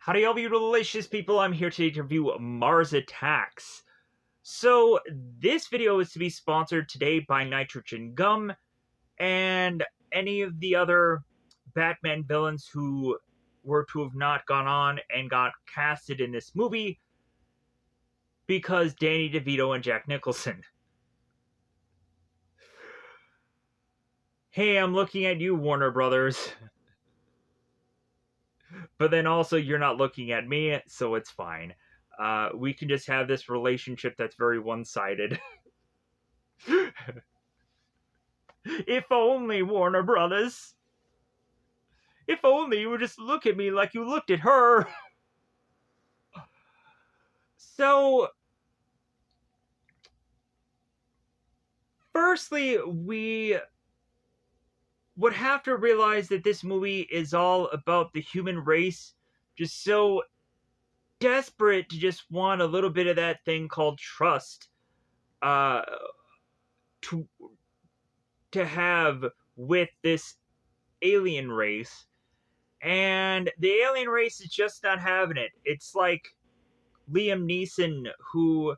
Howdy, all you delicious people. I'm here today to review Mars Attacks. So, this video is to be sponsored today by Nitrogen Gum and any of the other Batman villains who were to have not gone on and got casted in this movie because Danny DeVito and Jack Nicholson. Hey, I'm looking at you, Warner Brothers. But then also, you're not looking at me, so it's fine. We can just have this relationship that's very one-sided. If only, Warner Brothers. If only you would just look at me like you looked at her. So, firstly, we would have to realize that this movie is all about the human race just so desperate to just want a little bit of that thing called trust uh, to have with this alien race. And the alien race is just not having it. It's like Liam Neeson, who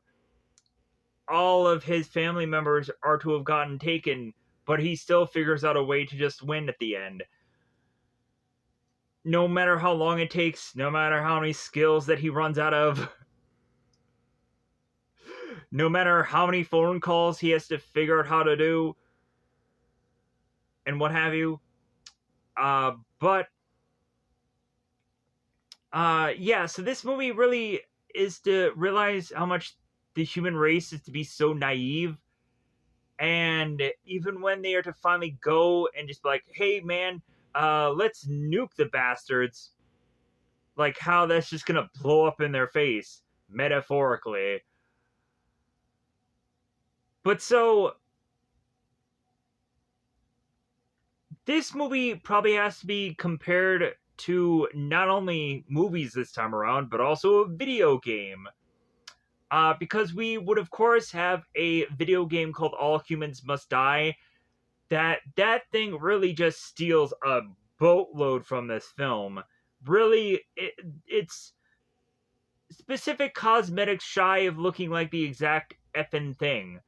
all of his family members are to have gotten taken, but he still figures out a way to just win at the end. No matter how long it takes, no matter how many skills that he runs out of, no matter how many phone calls he has to figure out how to do, and what have you. Yeah, so this movie really is to realize how much the human race is to be so naive. And even when they are to finally go and just be like, hey, man, let's nuke the bastards, like how that's just gonna blow up in their face, metaphorically. But so, this movie probably has to be compared to not only movies this time around, but also a video game. Because we would, of course, have a video game called All Humans Must Die. That thing really just steals a boatload from this film. Really, it's specific cosmetics shy of looking like the exact effing thing.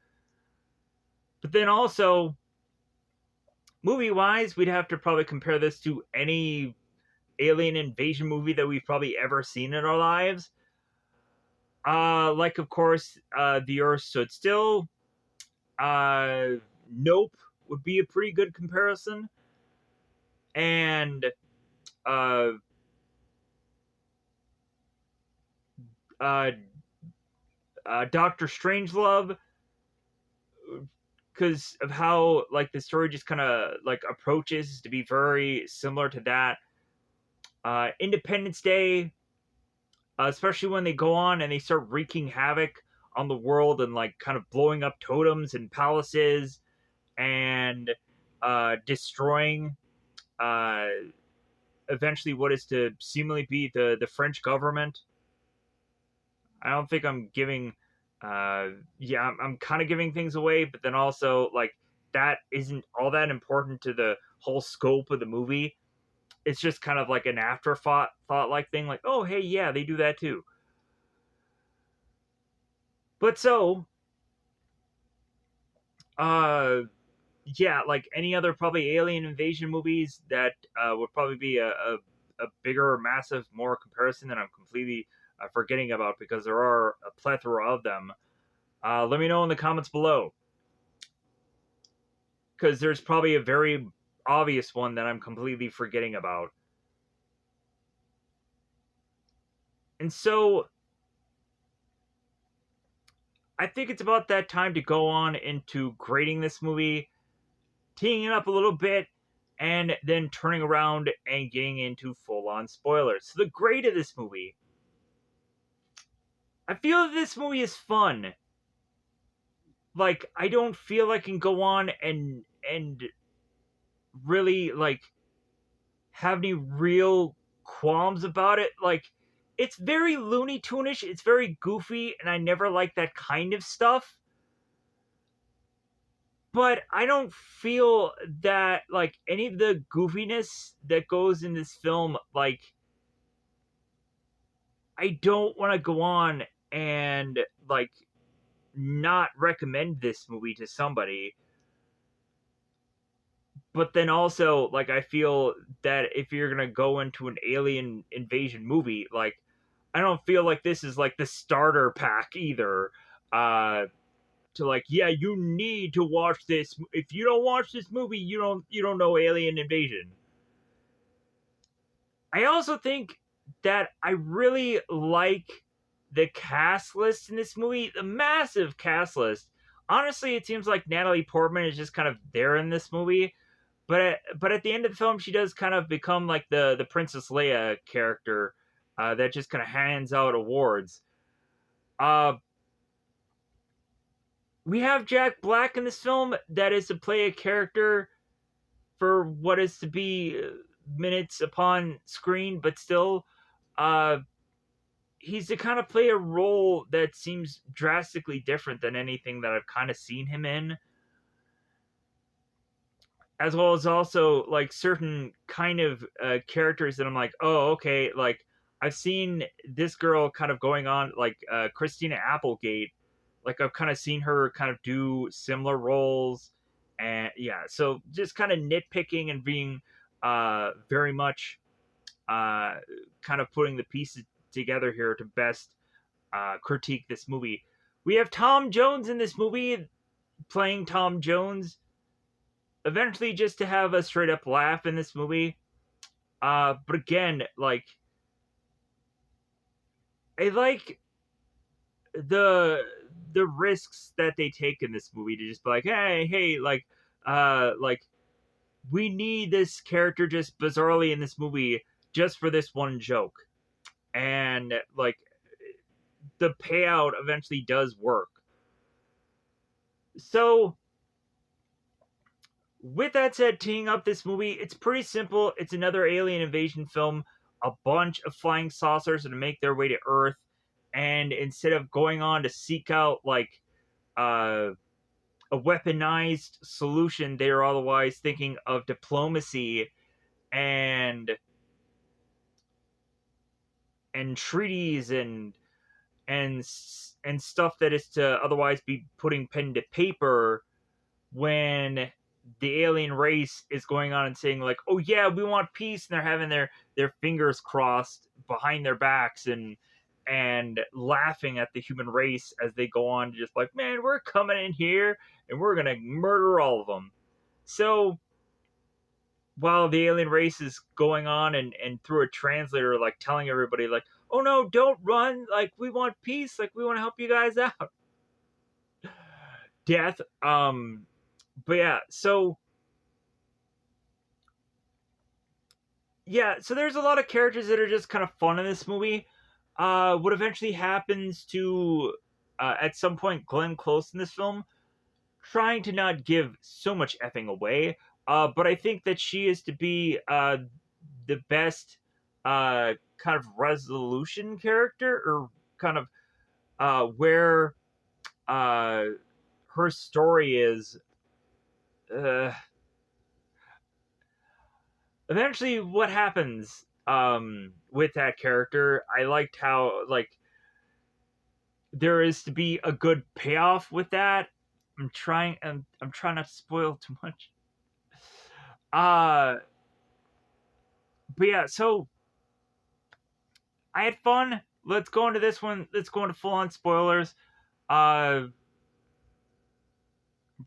But then also, movie-wise, we'd have to probably compare this to any alien invasion movie that we've probably ever seen in our lives. Like, of course, The Earth Stood Still. Nope would be a pretty good comparison. And, uh, uh, Doctor Strangelove, because of how like the story just kind of like approaches to be very similar to that. Independence Day, especially when they go on and they start wreaking havoc on the world and like kind of blowing up totems and palaces and destroying uh, eventually what is to seemingly be the French government. I don't think I'm giving yeah, I'm kind of giving things away, but then also like that isn't all that important to the whole scope of the movie. It's just kind of like an afterthought like thing, like, oh hey, yeah, they do that too. But so uh yeah, like any other probably alien invasion movies that would probably be a bigger, massive, more comparison that I'm completely forgetting about because there are a plethora of them. Let me know in the comments below, because there's probably a very obvious one that I'm completely forgetting about. And so I think it's about that time to go on into grading this movie, teeing it up a little bit, and then turning around and getting into full-on spoilers. So the grade of this movie. I feel that this movie is fun. Like, I don't feel I can go on and really like have any real qualms about it. Like, it's very Looney Tune-ish, it's very goofy, and I never like that kind of stuff. But I don't feel that like any of the goofiness that goes in this film like I don't want to go on and like not recommend this movie to somebody, but then also like I feel that if you're gonna go into an alien invasion movie, like I don't feel like this is like the starter pack either. Uh, to like, yeah, you need to watch this. If you don't watch this movie, you don't know Alien Invasion. I also think that I really like the cast list in this movie, the massive cast list. Honestly, it seems like Natalie Portman is just kind of there in this movie, but at the end of the film, she does kind of become like the Princess Leia character that just kind of hands out awards. Uh, we have Jack Black in this film that is to play a character for what is to be minutes upon screen, but still, uh, he's to kind of play a role that seems drastically different than anything that I've kind of seen him in, as well as also like certain kind of characters that I'm like, oh, okay, like I've seen this girl kind of going on like Christina Applegate, like I've kind of seen her kind of do similar roles, and yeah, so just kind of nitpicking and being very much uh, kind of putting the pieces together here to best critique this movie. We have Tom Jones in this movie playing Tom Jones, eventually just to have a straight up laugh in this movie. But again, like I like the the risks that they take in this movie to just be like, hey, like we need this character just bizarrely in this movie just for this one joke, and like the payout eventually does work. So with that said, teeing up this movie, it's pretty simple. It's another alien invasion film. A bunch of flying saucers are to make their way to Earth, and instead of going on to seek out like uh, a weaponized solution, they are otherwise thinking of diplomacy and treaties and and stuff that is to otherwise be putting pen to paper when the alien race is going on and saying like, "Oh yeah, we want peace," and they're having their fingers crossed behind their backs and laughing at the human race as they go on to just like, "Man, we're coming in here and we're gonna murder all of them." So while the alien race is going on and through a translator like telling everybody like, "Oh no, don't run, like we want peace, like we want to help you guys out." Death. But yeah, so yeah, so there's a lot of characters that are just kind of fun in this movie. What eventually happens to at some point Glenn Close in this film, trying to not give so much effing away. But I think that she is to be the best kind of resolution character, or kind of where uh, her story is. Uh, Eventually, what happens with that character? I liked how like there is to be a good payoff with that. I'm trying not to spoil too much. Uh but yeah, so I had fun. Let's go into this one. Let's go into full on spoilers. Uh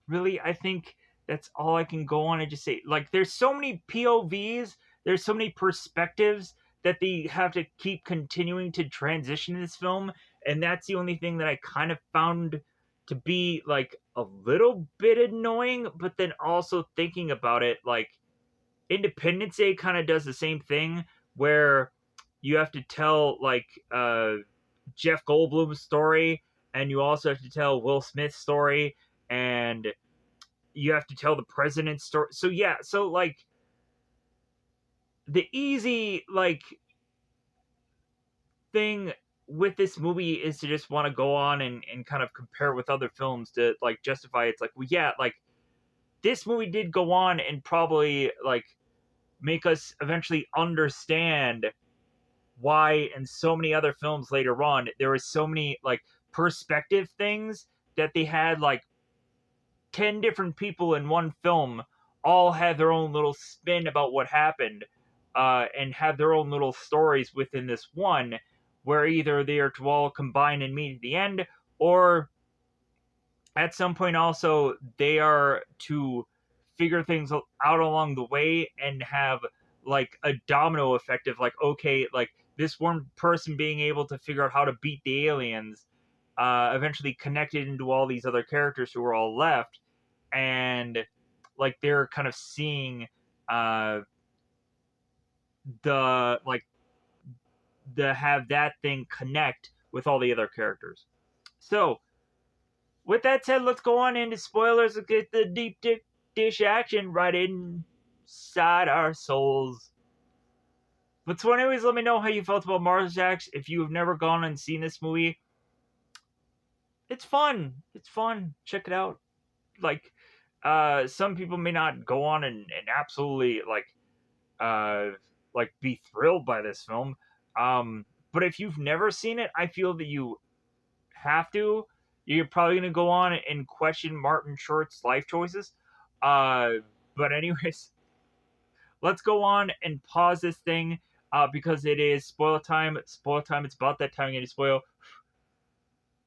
Really, I think that's all I can go on and just say. Like, there's so many POVs, there's so many perspectives that they have to keep continuing to transition in this film, and that's the only thing that I kind of found to be like a little bit annoying. But then also thinking about it, like Independence Day kind of does the same thing, where you have to tell like Jeff Goldblum's story, and you also have to tell Will Smith's story, and you have to tell the president's story. So yeah, so like the easy like thing with this movie is to just want to go on and kind of compare with other films to like justify it's like, well yeah, like this movie did go on and probably like make us eventually understand why in so many other films later on there was so many like perspective things that they had like 10 different people in one film all had their own little spin about what happened, and have their own little stories within this one, where either they are to all combine and meet at the end, or at some point also they are to figure things out along the way and have like a domino effect of like, okay, like this one person being able to figure out how to beat the aliens eventually connected into all these other characters who are all left, and like they're kind of seeing uh the like the have that thing connect with all the other characters. So with that said, let's go on into spoilers and get the deep dish action right inside our souls. But so anyways, let me know how you felt about Mars Attacks. If you have never gone and seen this movie, it's fun. It's fun. Check it out. Like, some people may not go on and absolutely uh be thrilled by this film. But if you've never seen it, I feel that you have to. You're probably gonna go on and question Martin Short's life choices. Uh, but anyways, let's go on and pause this thing because it is spoiler time. Spoiler time. It's about that time I'm gonna spoil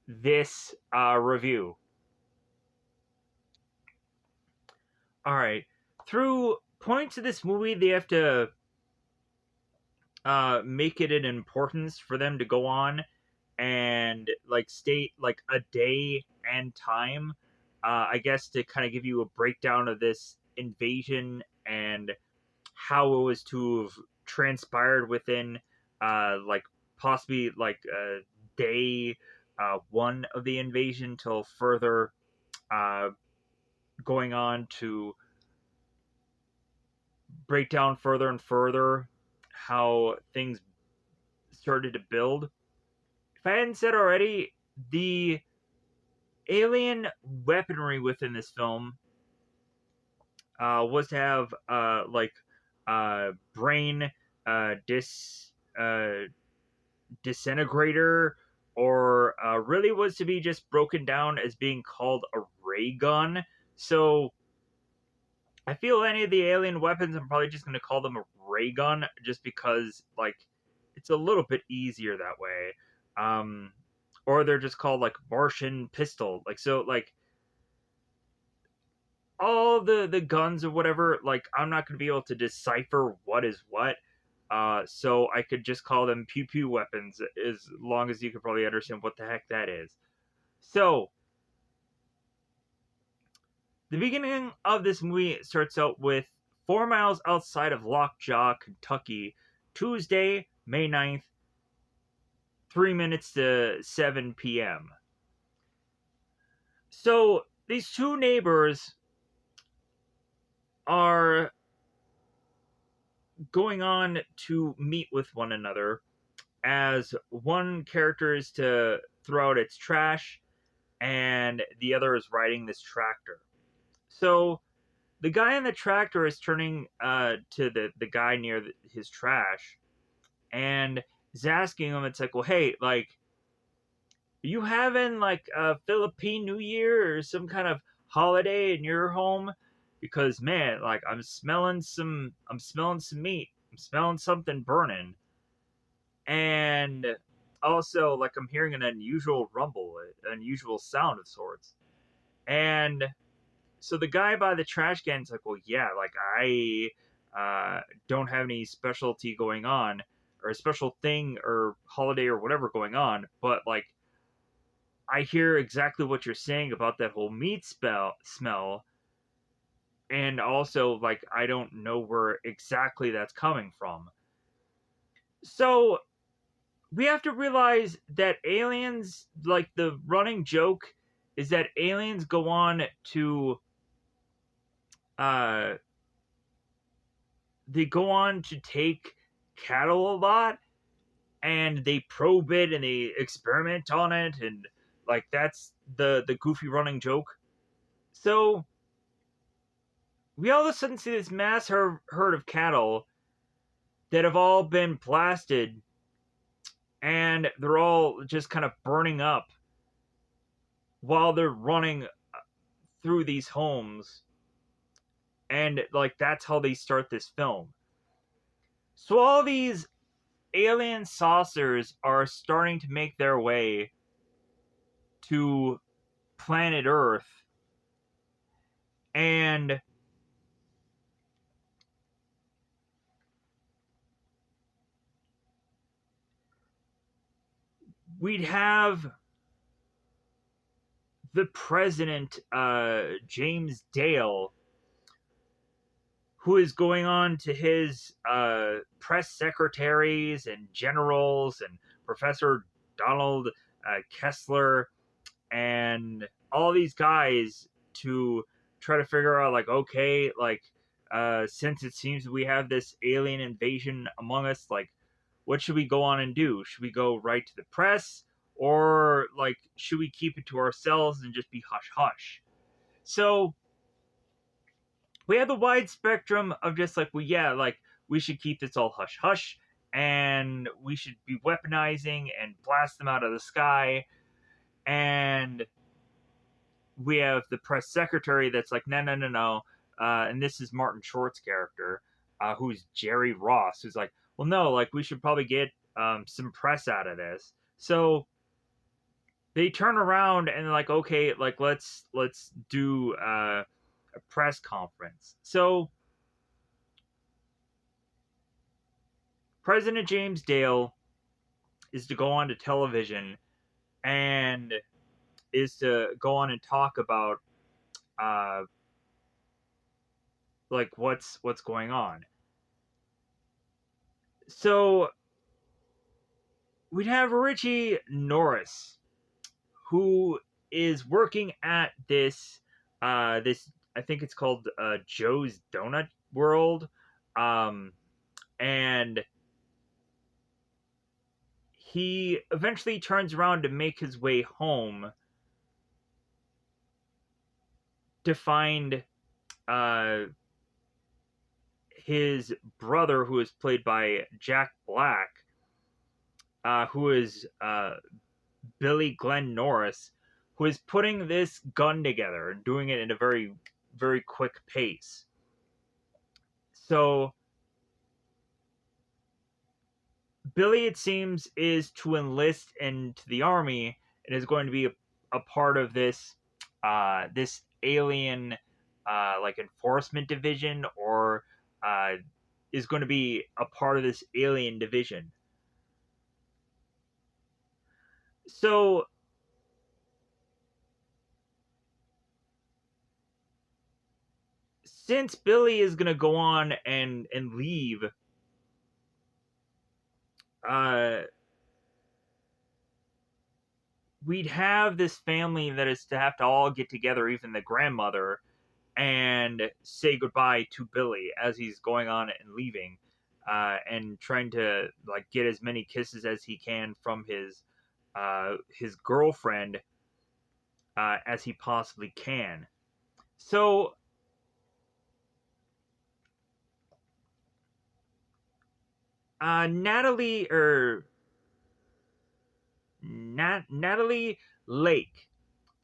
this review. All right. Through points of this movie, they have to make it an importance for them to go on and like state like a day and time, I guess, to kind of give you a breakdown of this invasion and how it was to have transpired within like possibly like day one of the invasion till further uh, going on to break down further and further how things started to build. If I hadn't said already, the alien weaponry within this film was to have brain dis disintegrator, or really was to be just broken down as being called a ray gun. So I feel any of the alien weapons, I'm probably just going to call them a ray gun, just because like it's a little bit easier that way. Um, or they're just called like Martian pistol. Like so, like all the guns or whatever. Like I'm not going to be able to decipher what is what. So I could just call them pew pew weapons, as long as you could probably understand what the heck that is. So the beginning of this movie starts out with 4 miles outside of Lockjaw, Kentucky, Tuesday, May 9th, 3 minutes to 7 p.m. So these two neighbors are going on to meet with one another, as one character is to throw out its trash and the other is riding this tractor. So the guy in the tractor is turning to the guy near his trash and is asking him, it's like, well, hey, like, you having like a Philippine New Year or some kind of holiday in your home? Because man, like I'm smelling some meat. I'm smelling something burning. And also like I'm hearing an unusual rumble, an unusual sound of sorts. And so the guy by the trash can's like, well, yeah, like I don't have any specialty going on, or a special thing or holiday or whatever going on, but like I hear exactly what you're saying about that whole meat smell, and also like I don't know where exactly that's coming from. So we have to realize that aliens, like the running joke is that aliens go on to uh they go on to take cattle a lot, and they probe it and they experiment on it, and like that's the goofy running joke. So we all of a sudden see this mass herd of cattle that have all been blasted and they're all just kind of burning up while they're running through these homes, and like that's how they start this film. So all these alien saucers are starting to make their way to planet Earth, and we'd have the president, James Dale, who is going on to his press secretaries and generals and Professor Donald Kessler and all these guys to try to figure out, like, okay, like, since it seems we have this alien invasion among us, like, what should we go on and do? Should we go right to the press, or like should we keep it to ourselves and just be hush hush? So we have the wide spectrum of just like, well, yeah, like we should keep this all hush hush, and we should be weaponizing and blast them out of the sky. And we have the press secretary that's like, no, no, no, no. And this is Martin Short's character, who's Jerry Ross, who's like, well, no, like we should probably get some press out of this. So they turn around and they're like, okay, like let's do a press conference. So President James Dale is to go on to television and is to go on and talk about uh, like what's going on. So we'd have Richie Norris, who is working at this I think it's called Joe's Donut World, and he eventually turns around to make his way home to find uh, his brother, who is played by Jack Black, who is Billy Glenn Norris, who is putting this gun together and doing it in a very, very quick pace. So Billy, it seems, is to enlist into the army and is going to be a part of this alien like enforcement division, or uh, is going to be a part of this alien division. So since Billy is going to go on and leave, uh, we'd have this family that is to have to all get together, even the grandmother, and say goodbye to Billy as he's going on and leaving, and trying to like get as many kisses as he can from his girlfriend as he possibly can. So Natalie Lake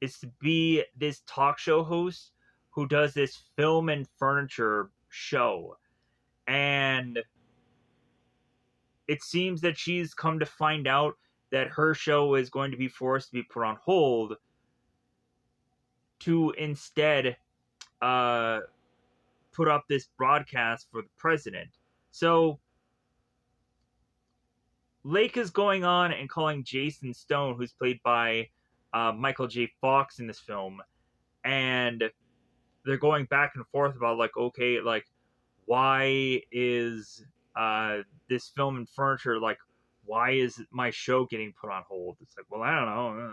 is to be this talk show host who does this film and furniture show, and it seems that she's come to find out that her show is going to be forced to be put on hold to instead uh, put up this broadcast for the president. So Lake is going on and calling Jason Stone, who's played by Michael J. Fox in this film, and they're going back and forth about like, okay, like why is this film and furniture, like why is my show getting put on hold? It's like, well, I don't know.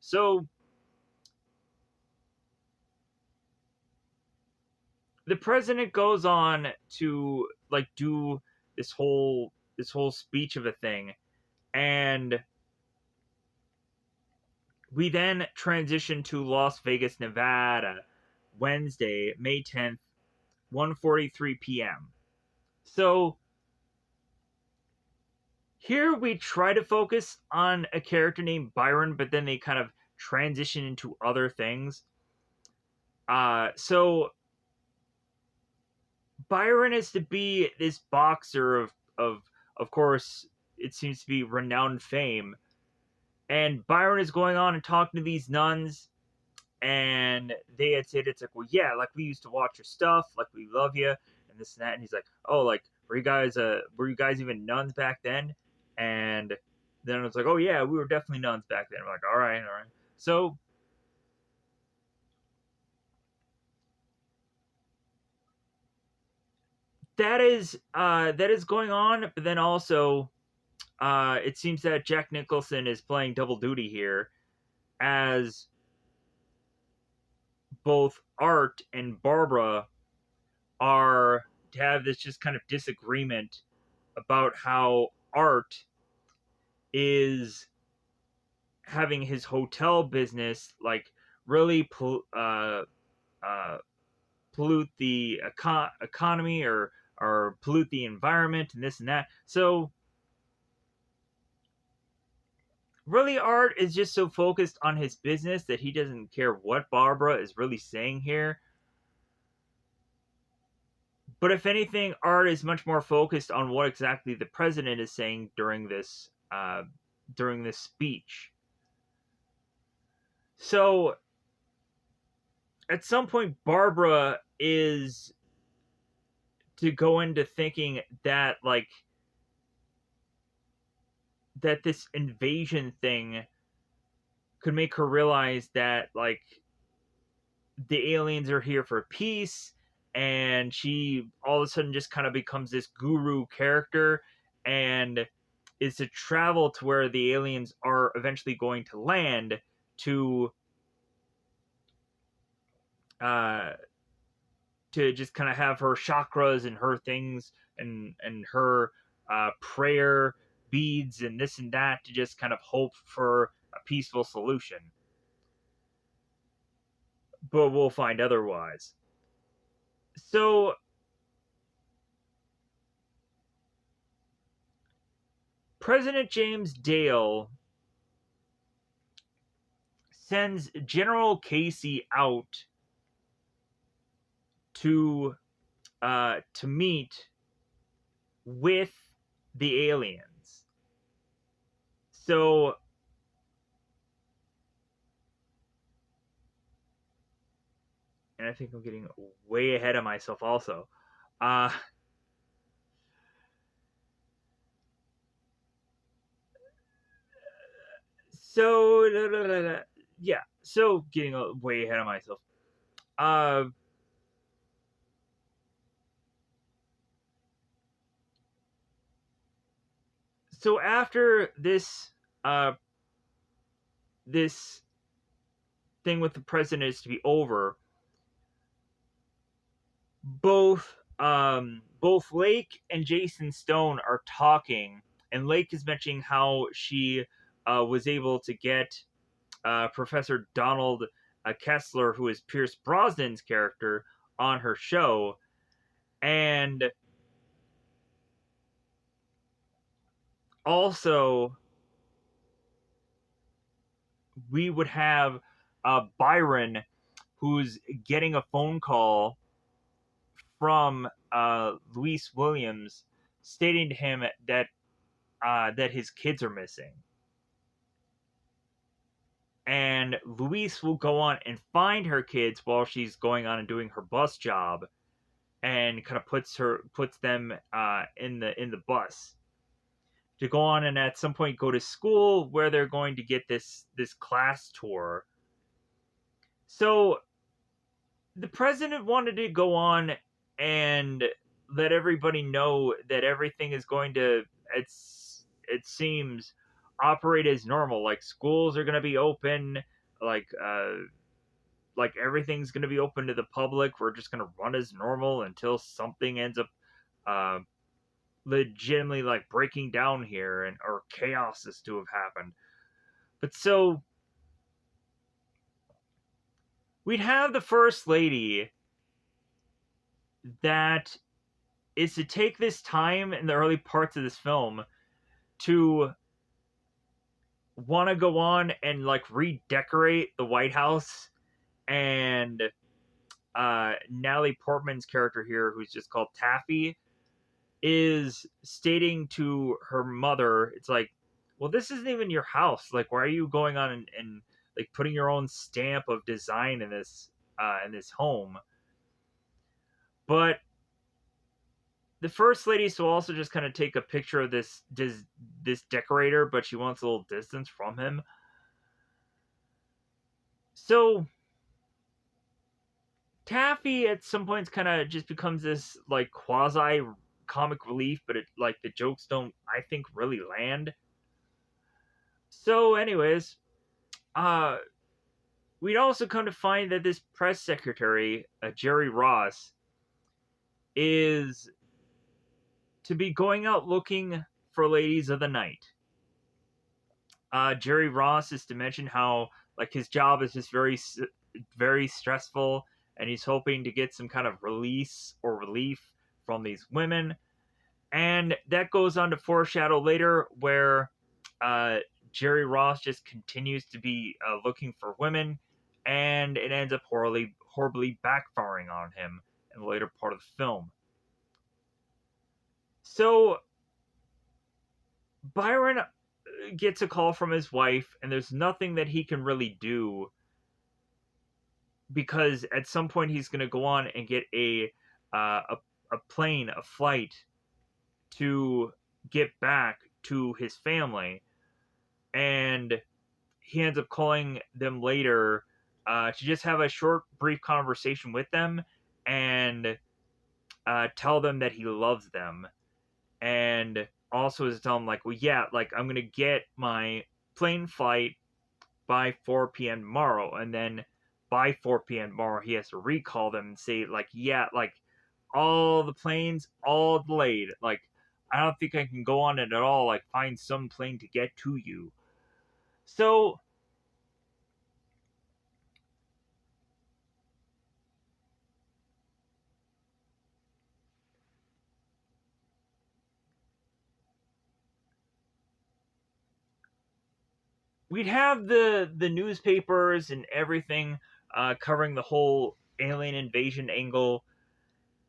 So the president goes on to like do this whole speech of a thing, and we then transition to Las Vegas, Nevada, Wednesday, May 10th, 1:43 p.m. So Here we try to focus on a character named Byron, but then they kind of transition into other things. So Byron is to be this boxer of course it seems to be renowned fame, and Byron is going on and talking to these nuns, and they had said it's like, well, yeah, like we used to watch your stuff, like we love you, and this and that, and he's like, oh, like were you guys even nuns back then? And then it's like, oh yeah, we were definitely nuns back then. I'm like, all right, all right. So that is going on, but then also it seems that Jack Nicholson is playing double duty here as both Art and Barbara are to have this just kind of disagreement about how Art is having his hotel business like really uh, pollute the economy or pollute the environment and this and that. So really, Art is just so focused on his business that he doesn't care what Barbara is really saying here. But if anything, Art is much more focused on what exactly the president is saying during this speech. So at some point, Barbara is to go into thinking that that this invasion thing could make her realize that the aliens are here for peace, and she all of a sudden just kind of becomes this guru character and is to travel to where the aliens are eventually going to land to uh to just kind of have her chakras and her things and her prayer beads and this and that to just kind of hope for a peaceful solution, but we'll find otherwise. So President James Dale sends General Casey out to meet with the aliens. So and I think I'm getting way ahead of myself also. Uh so yeah, so getting way ahead of myself. Uh so after uh this thing with the president is to be over, both Lake and Jason Stone are talking, and Lake is mentioning how she was able to get Professor Donald Kessler, who is Pierce Brosnan's character, on her show, and also we would have Byron, who's getting a phone call from Luis Williams, stating to him that his kids are missing. And Luis will go on and find her kids while she's going on and doing her bus job, and kind of puts them in the bus to go on and at some point go to school where they're going to get this class tour. So the president wanted to go on and let everybody know that everything is going to it seems operate as normal, like schools are going to be open, like everything's going to be open to the public. We're just going to run as normal until something ends up uh, legitimately like breaking down here and or chaos is to have happened. But so we'd have the first lady that is to take this time in the early parts of this film to want to go on and like redecorate the White House. And Natalie Portman's character here, who's just called Taffy, is stating to her mother, it's like, well, this isn't even your house. Like, why are you going on and like putting your own stamp of design in this home? But the first lady will also just kind of take a picture of this decorator, but she wants a little distance from him. So Taffy at some points kind of just becomes this like quasi comic relief, but it like the jokes don't, I think, really land. So, anyways, uh, we'd also come to find that this press secretary, Jerry Ross, is to be going out looking for ladies of the night. Jerry Ross is to mention how like his job is just very stressful, and he's hoping to get some kind of release or relief from these women. And that goes on to foreshadow later where uh, Jerry Ross just continues to be looking for women, and it ends up horribly backfiring on him in the later part of the film. So Byron gets a call from his wife, and there's nothing that he can really do because at some point he's going to go on and get a plane, a flight to get back to his family, and he ends up calling them later to just have a short, brief conversation with them and tell them that he loves them, and also is tell them like, well, yeah, like I'm gonna get my plane flight by 4 p.m. tomorrow, and then by 4 p.m. tomorrow he has to recall them and say like, yeah, like all the planes all delayed, like I don't think I can go on it at all, like find some plane to get to you. So we'd have the newspapers and everything covering the whole alien invasion angle,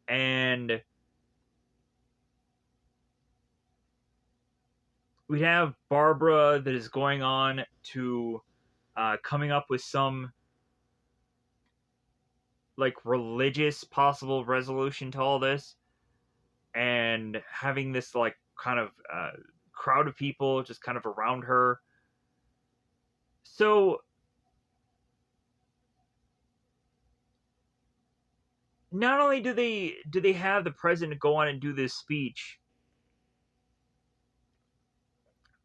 and we'd have Barbara that is going on to coming up with some like religious possible resolution to all this, and having this like kind of crowd of people just kind of around her. So not only do they have the president go on and do this speech,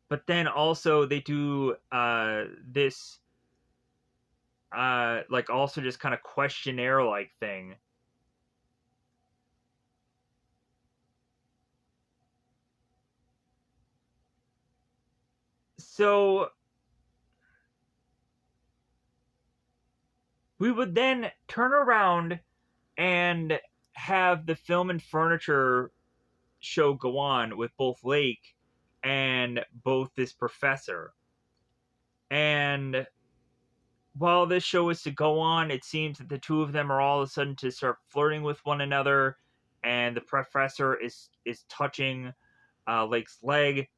but then also they do this like also just kind of questionnaire like thing. So we would then turn around and have the film and furniture show go on with both Lake and both this professor. And while this show is to go on, it seems that the two of them are all of a sudden to start flirting with one another, and the professor is touching Lake's leg.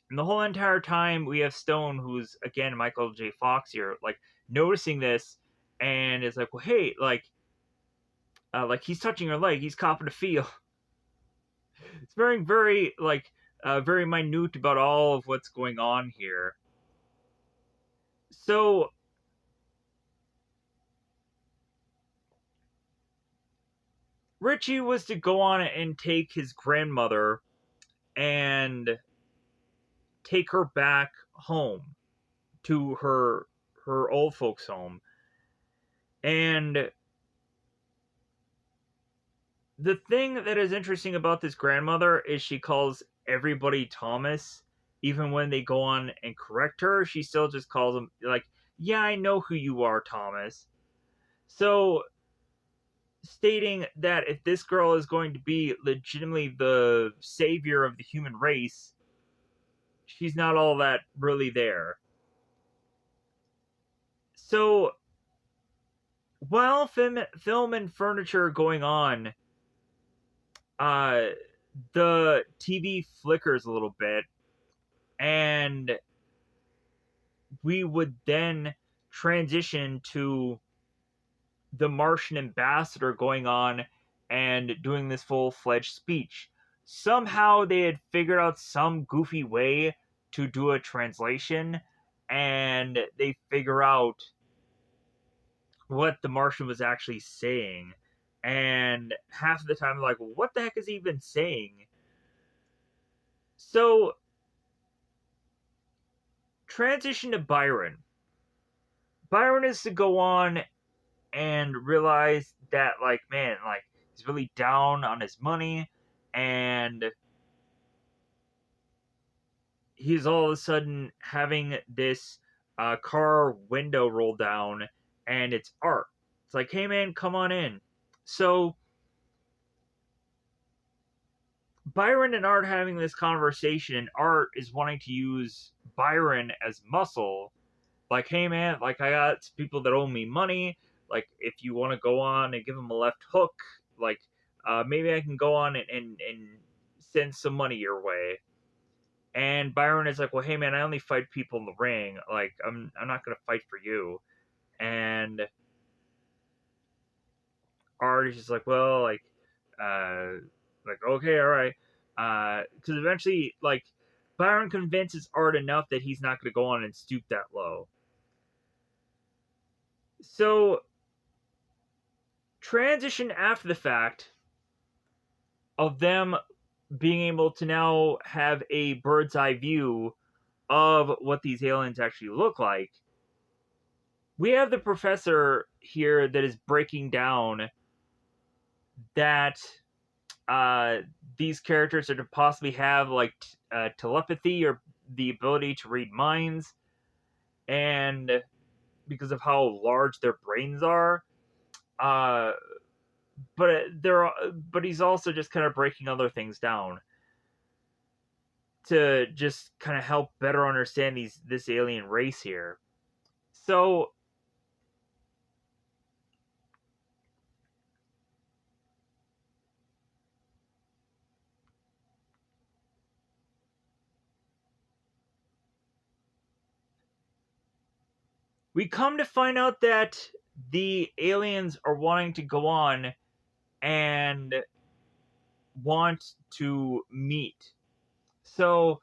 And the whole entire time, we have Stone, who's again Michael J. Fox here, like noticing this, and is like, "Well, hey, like he's touching her leg, he's copping a feel." It's very like very minute about all of what's going on here. So Richie was to go on and take his grandmother and take her back home to her old folks home. And the thing that is interesting about this grandmother is she calls everybody Thomas. Even when they go on and correct her, she still just calls them like, yeah, I know who you are, Thomas. So stating that if this girl is going to be legitimately the savior of the human race, she's not all that really there. So while film and furniture are going on, uh, the TV flickers a little bit, and we would then transition to the Martian ambassador going on and doing this full-fledged speech. Somehow they had figured out some goofy way to do a translation, and they figure out what the Martian was actually saying. And half of the time, like, well, what the heck is he even saying? So, transition to Byron. Byron is to go on and realize that, like, man, like, he's really down on his money, and he's all of a sudden having this car window roll down, and it's Art. It's like, hey man, come on in. So Byron and Art having this conversation, and Art is wanting to use Byron as muscle. Like, hey man, like, I got people that owe me money. Like, if you want to go on and give them a left hook, like, maybe I can go on and send some money your way. And Byron is like, well, hey man, I only fight people in the ring. Like, I'm not gonna fight for you. And Art is just like, well, uh, like okay, all right. Because eventually, like, Byron convinces Art enough that he's not gonna go on and stoop that low. So transition after the fact of them being able to now have a bird's eye view of what these aliens actually look like. We have the professor here that is breaking down that uh, these characters are to possibly have like telepathy or the ability to read minds, and because of how large their brains are. Uh, but he's also just kind of breaking other things down to just kind of help better understand this alien race here. So we come to find out that the aliens are wanting to go on and want to meet. So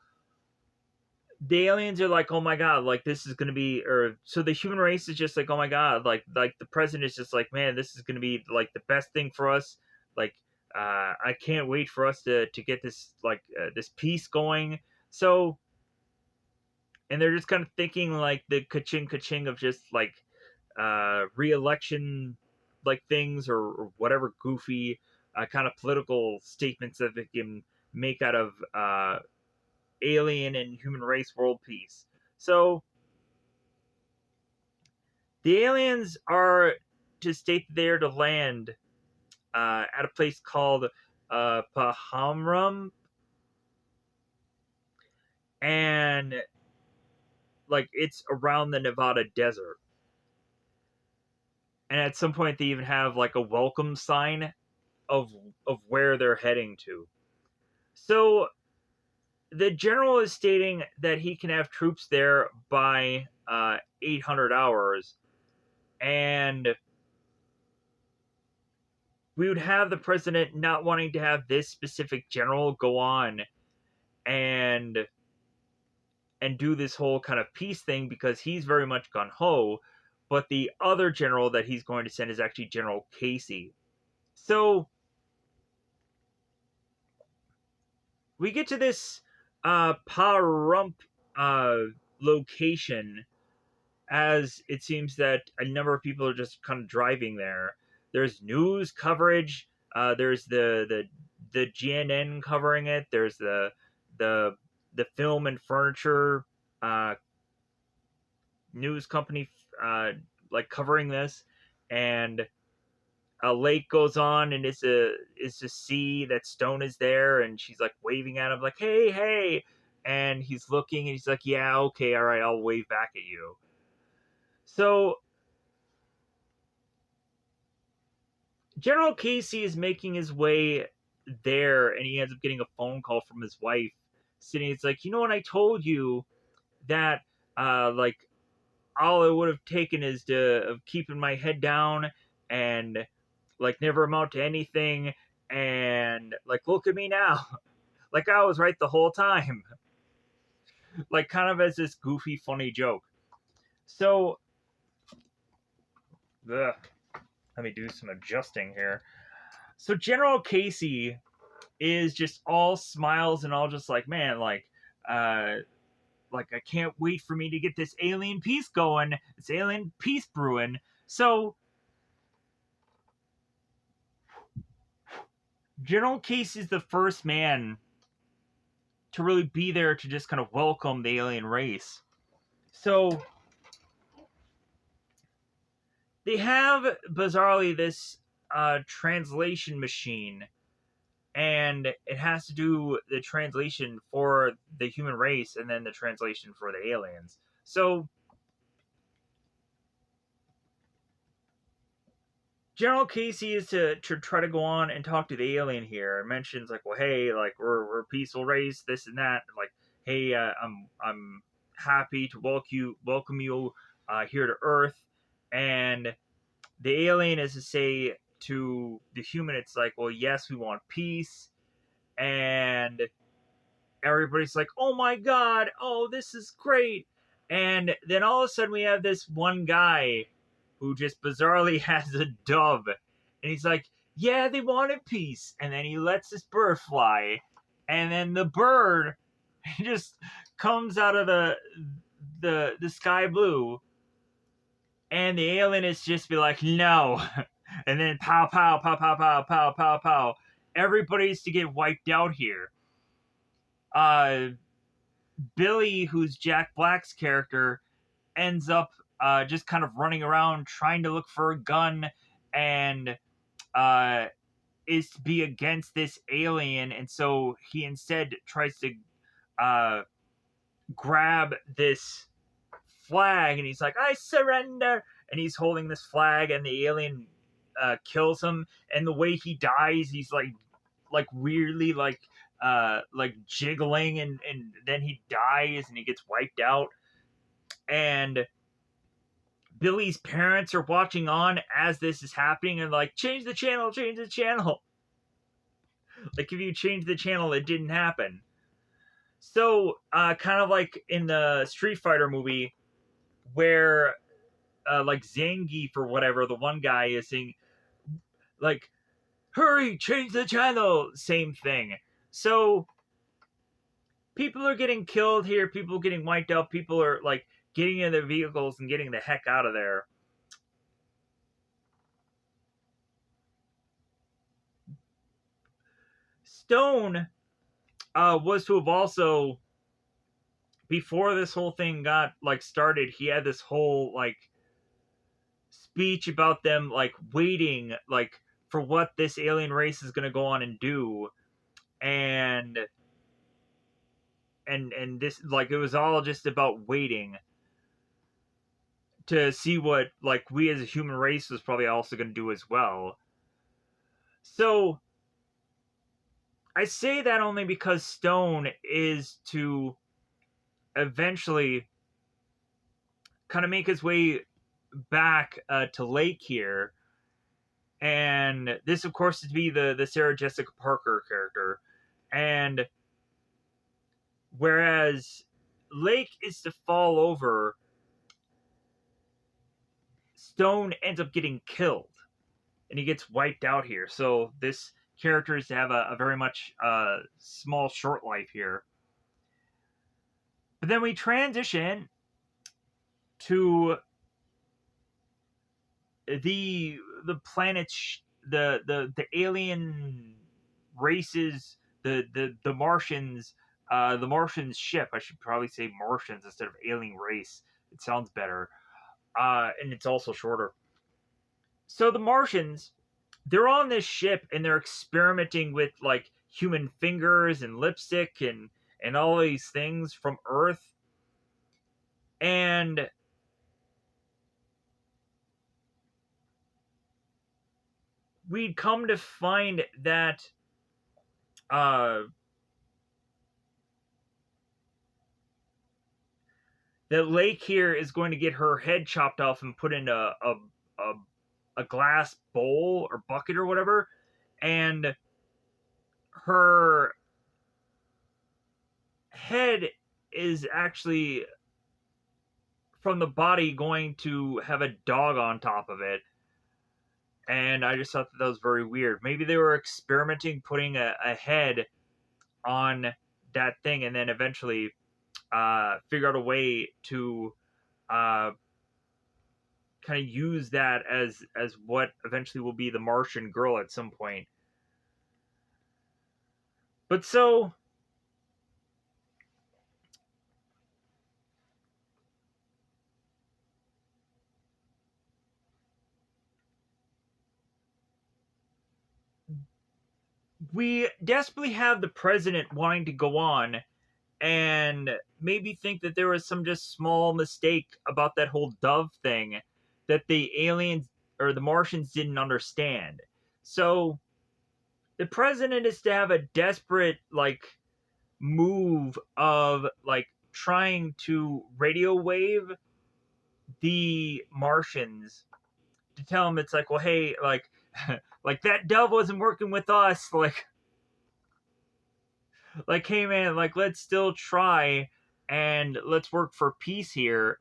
the aliens are like, oh my god, like this is gonna be, or so the human race is just like, oh my god, like the president is just like, man, this is gonna be like the best thing for us. Like, I can't wait for us to get this like this peace going. So, and they're just kind of thinking like the ka-ching of just like re-election like things or whatever goofy kind of political statements that they can make out of alien and human race world peace. So the aliens are to state there to land at a place called Pahamrum, and like it's around the Nevada desert. And at some point, they even have like a welcome sign of where they're heading to. So the general is stating that he can have troops there by 800 hours, and we would have the president not wanting to have this specific general go on and do this whole kind of peace thing because he's very much gun ho, but the other general that he's going to send is actually General Casey. So we get to this Pahrump location, as it seems that a number of people are just kind of driving there. There's news coverage. There's the GNN covering it. There's the the film and furniture uh, news company like covering this, and a lake goes on, and it's a sea that Stone is there, and she's like waving at him like, hey, hey, and he's looking, and he's like, yeah, okay, all right, I'll wave back at you. So General Casey is making his way there, and he ends up getting a phone call from his wife sitting. It's like, you know what, I told you that like all it would have taken is to of keeping my head down and like never amount to anything, and like look at me now. Like I was right the whole time. Like kind of as this goofy funny joke. So ugh, let me do some adjusting here. So General Casey is just all smiles and all just like, man, uh like I can't wait for me to get this alien peace going, this alien peace brewing. So General Casey's the first man to really be there to just kind of welcome the alien race. So they have bizarrely this translation machine, and it has to do the translation for the human race and then the translation for the aliens. So General Casey is to try to go on and talk to the alien here, and mentions like, well, hey, like we're a peaceful race, this and that. Like, hey, I'm happy to welcome you here to Earth, and the alien is to say to the human, it's like, well, yes, we want peace, and everybody's like, oh my god, oh, this is great. And then all of a sudden we have this one guy who just bizarrely has a dove, and he's like, yeah, they wanted peace. And then he lets this bird fly, and then the bird just comes out of the sky blue, and the alien is just be like, no. And then pow pow pow pow pow pow pow pow. Everybody's to get wiped out here. uh Billy, who's Jack Black's character, ends up just kind of running around trying to look for a gun, and uh, is to be against this alien, and so he instead tries to uh, grab this flag, and he's like, I surrender, and he's holding this flag, and the alien kills him, and the way he dies, he's like weirdly like jiggling, and then he dies and he gets wiped out, and Billy's parents are watching on as this is happening, and like, change the channel, change the channel. Like if you change the channel, it didn't happen. So kind of like in the Street Fighter movie where like Zangief or whatever, the one guy is saying like, hurry, change the channel, same thing. So people are getting killed here, people are getting wiped out, people are like getting in their vehicles and getting the heck out of there. Stone was to have also, before this whole thing got like started, he had this whole like speech about them like waiting like for what this alien race is going to go on and do, and and this, like, it was all just about waiting to see what like we as a human race was probably also going to do as well. So I say that only because Stone is to eventually kind of make his way back to Lake here, and this, of course, is to be the Sarah Jessica Parker character, and whereas Lake is to fall over, Stone ends up getting killed, and he gets wiped out here. So this character is to have a very much small, short life here. But then we transition to the planets, the alien races, the Martians, the Martians ship. I should probably say Martians instead of alien race. It sounds better, and it's also shorter. So the Martians, they're on this ship and they're experimenting with like human fingers and lipstick and all these things from Earth. And we'd come to find that uh, that Lake here is going to get her head chopped off and put in a, a glass bowl or bucket or whatever, and her head is actually from the body going to have a dog on top of it. And I just thought that was very weird. Maybe they were experimenting putting a head on that thing, and then eventually figure out a way to kind of use that as what eventually will be the Martian girl at some point. But so we desperately have the president wanting to go on and maybe think that there was some just small mistake about that whole dove thing that the aliens or the Martians didn't understand. So the president is to have a desperate move of trying to radio wave the Martians to tell them it's like, well, hey, like that dove wasn't working with us, like hey man, like let's still try and let's work for peace here.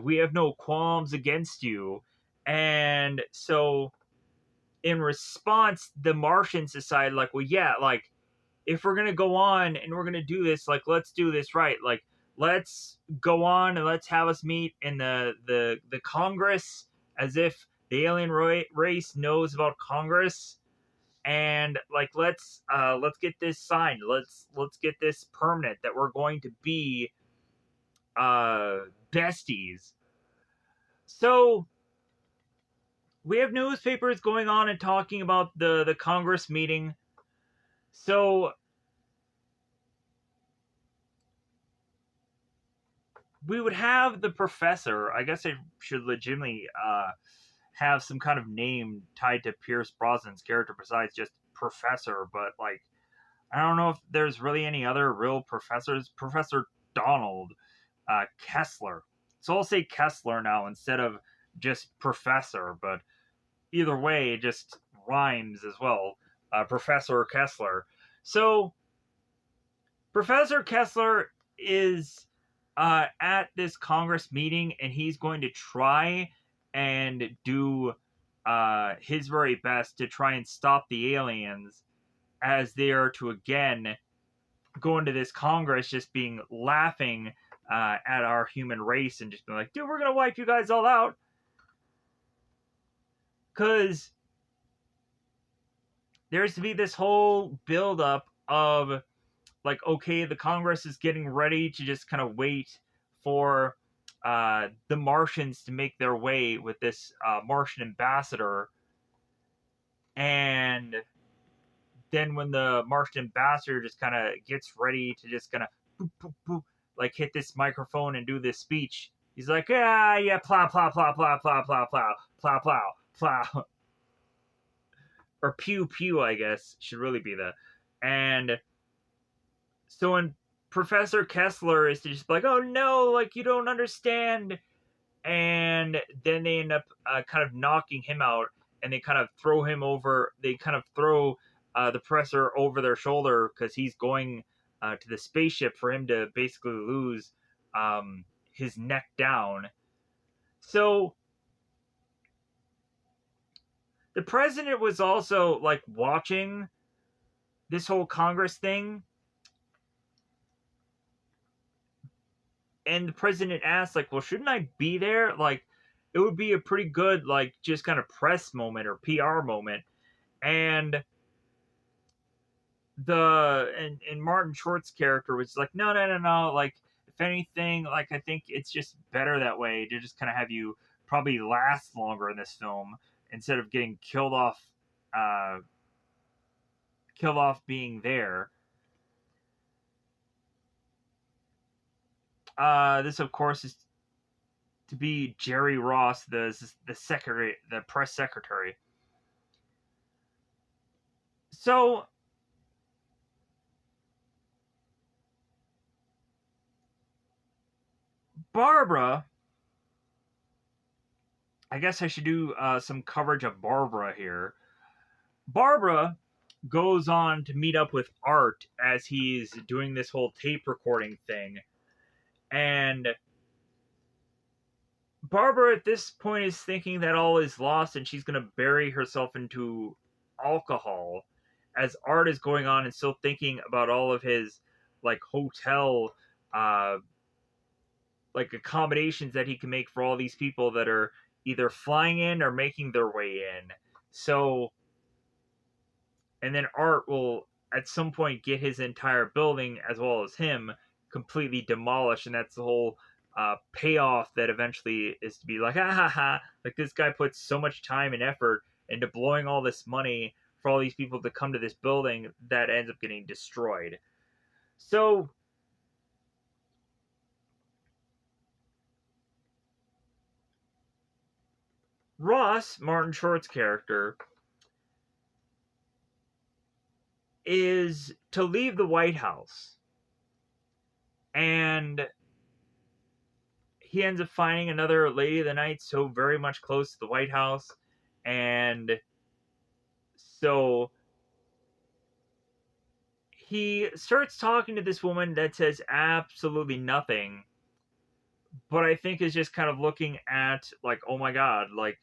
We have no qualms against you. And so in response, the Martians decide like, well, yeah, like if we're gonna go on and we're gonna do this, like let's do this right. Like let's go on and let's have us meet in the Congress, as if the alien race knows about Congress, and like let's get this signed. Let's get this permanent that we're going to be besties. So we have newspapers going on and talking about the Congress meeting. So we would have the professor. I guess I should legitimately have some kind of name tied to Pierce Brosnan's character besides just Professor. But like, I don't know if there's really any other real professors. Professor Donald Kessler. So I'll say Kessler now instead of just Professor. But either way, it just rhymes as well. Professor Kessler. So Professor Kessler is at this Congress meeting, and he's going to try and do his very best to try and stop the aliens as they are to again go into this Congress just being laughing at our human race and just being like, dude, we're going to wipe you guys all out. Because there's to be this whole buildup of like, okay, the Congress is getting ready to just kind of wait for the Martians to make their way with this Martian ambassador. And then when the Martian ambassador just kind of gets ready to just kind of boop, boop, boop, like hit this microphone and do this speech, he's like, yeah, plow, plow, plow, plow, plow, plow, plow, plow, plow, plow. Or pew, pew, I guess, should really be the. And so when Professor Kessler is to just be like, oh no, like you don't understand. And then they end up kind of knocking him out, and they kind of throw him over. They kind of throw the professor over their shoulder because he's going to the spaceship for him to basically lose his neck down. So the president was also like watching this whole Congress thing. And the president asked, like, well, shouldn't I be there? Like, it would be a pretty good, like, just kind of press moment or PR moment. And and Martin Short's character was like, no. Like, if anything, like, I think it's just better that way to just kind of have you probably last longer in this film instead of getting killed off being there. This, of course, is to be Jerry Ross, the secretary, the press secretary. So Barbara, I guess I should do some coverage of Barbara here. Barbara goes on to meet up with Art as he's doing this whole tape recording thing, and Barbara at this point is thinking that all is lost and she's going to bury herself into alcohol as Art is going on and still thinking about all of his like hotel uh like accommodations that he can make for all these people that are either flying in or making their way in. So and then Art will at some point get his entire building as well as him completely demolished, and that's the whole payoff that eventually is to be like, ha ha ha, like this guy puts so much time and effort into blowing all this money for all these people to come to this building that ends up getting destroyed. So Ross, Martin Short's character, is to leave the White House, and he ends up finding another lady of the night so very much close to the White House, and so he starts talking to this woman that says absolutely nothing, but I think is just kind of looking at like, oh my god, like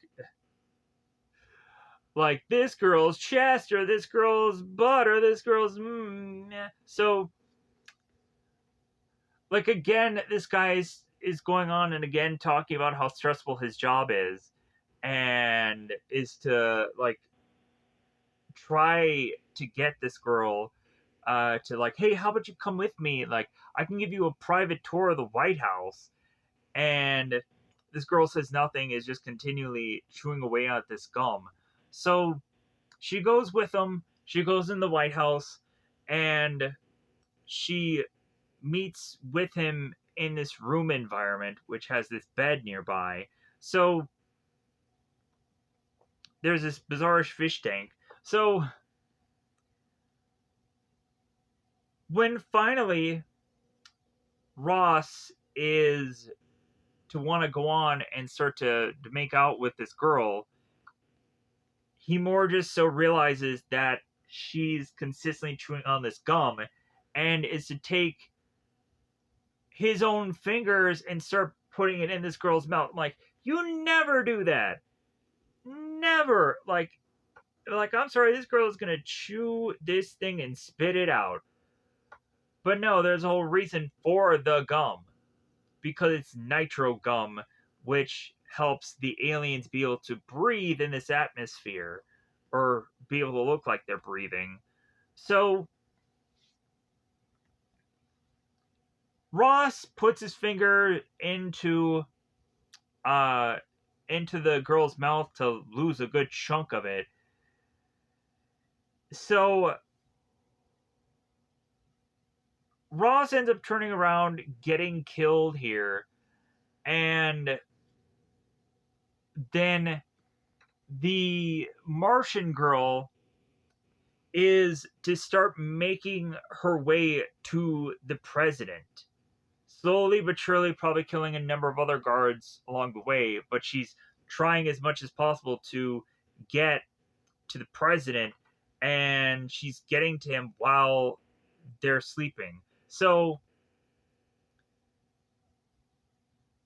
this girl's chest or this girl's butt or this girl's so like again this guy is going on and again talking about how stressful his job is and is to like try to get this girl to like, hey, how about you come with me? Like, I can give you a private tour of the White House. And this girl says nothing, is just continually chewing away at this gum. So she goes with him. She goes in the White House and she meets with him in this room environment, which has this bed nearby. So there's this bizarre fish tank. So when finally Ross is to want to go on and start to make out with this girl, he more just so realizes that she's consistently chewing on this gum and is to take his own fingers and start putting it in this girl's mouth. I'm like, you never do that. Never. Like I'm sorry, this girl is gonna chew this thing and spit it out. But no, there's a whole reason for the gum. Because it's nitro gum, which helps the aliens be able to breathe in this atmosphere or be able to look like they're breathing. So Ross puts his finger uh into the girl's mouth to lose a good chunk of it. So Ross ends up turning around, getting killed here, and then the Martian girl is to start making her way to the president. Slowly but surely, probably killing a number of other guards along the way, but she's trying as much as possible to get to the president, and she's getting to him while they're sleeping. So,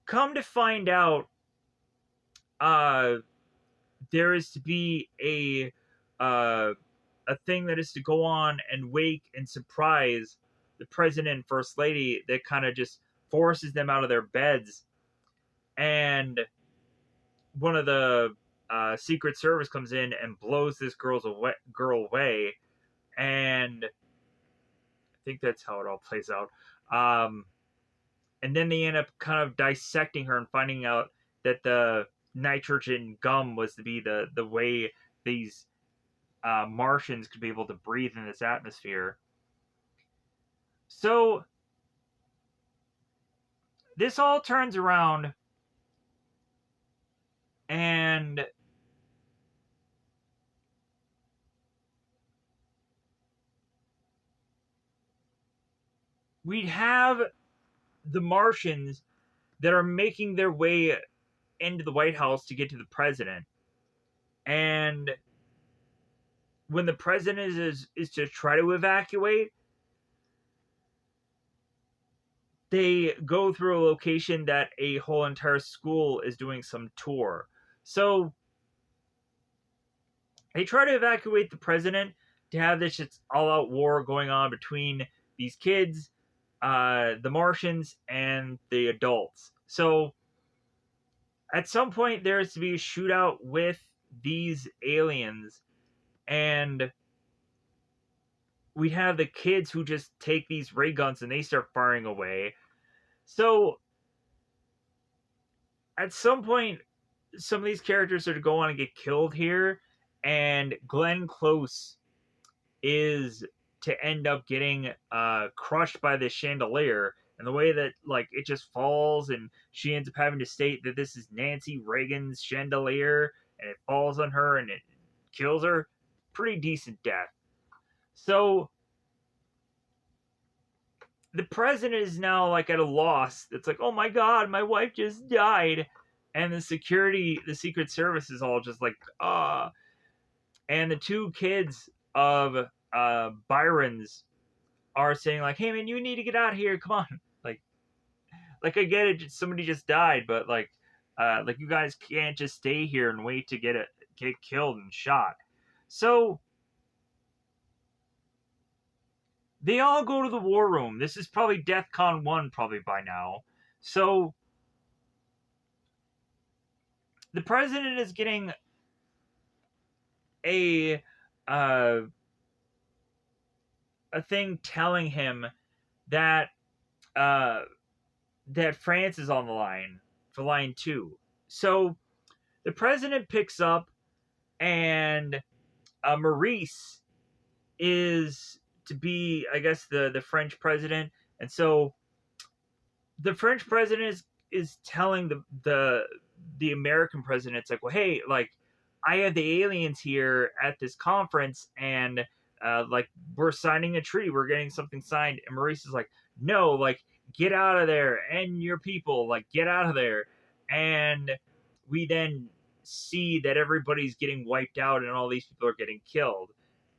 come to find out, uh, there is to be uh, a thing that is to go on and wake and surprise the president and first lady that kind of just forces them out of their beds. And one of the Secret Service comes in and blows this girl away. And I think that's how it all plays out. Um, and then they end up kind of dissecting her and finding out that the nitrogen gum was to be the way these Martians could be able to breathe in this atmosphere. So this all turns around, and we'd have the Martians that are making their way into the White House to get to the president. And when the president is to try to evacuate, they go through a location that a whole entire school is doing some tour. So they try to evacuate the president to have this all-out war going on between these kids, the Martians, and the adults. So at some point there is to be a shootout with these aliens, and we have the kids who just take these ray guns and they start firing away. So at some point, some of these characters are to go on and get killed here, and Glenn Close is to end up getting crushed by this chandelier, and the way that like it just falls, and she ends up having to state that this is Nancy Reagan's chandelier, and it falls on her and it kills her. Pretty decent death. So the president is now like at a loss. It's like, oh my god, my wife just died, and the Secret Service is all just like, and the two kids of Byron's are saying like, hey man, you need to get out of here, come on. Like I get it, somebody just died, but like you guys can't just stay here and wait to get killed and shot. So they all go to the war room. This is probably DEFCON 1 probably by now. So the president is getting a thing telling him that that France is on the line for line 2. So the president picks up, and Maurice is to be, I guess, the French president, and so the French president is telling the American president, it's like, well, hey, like I have the aliens here at this conference, and like we're signing a treaty, we're getting something signed, and Maurice is like, no, like get out of there, and your people, like get out of there, and we then see that everybody's getting wiped out and all these people are getting killed,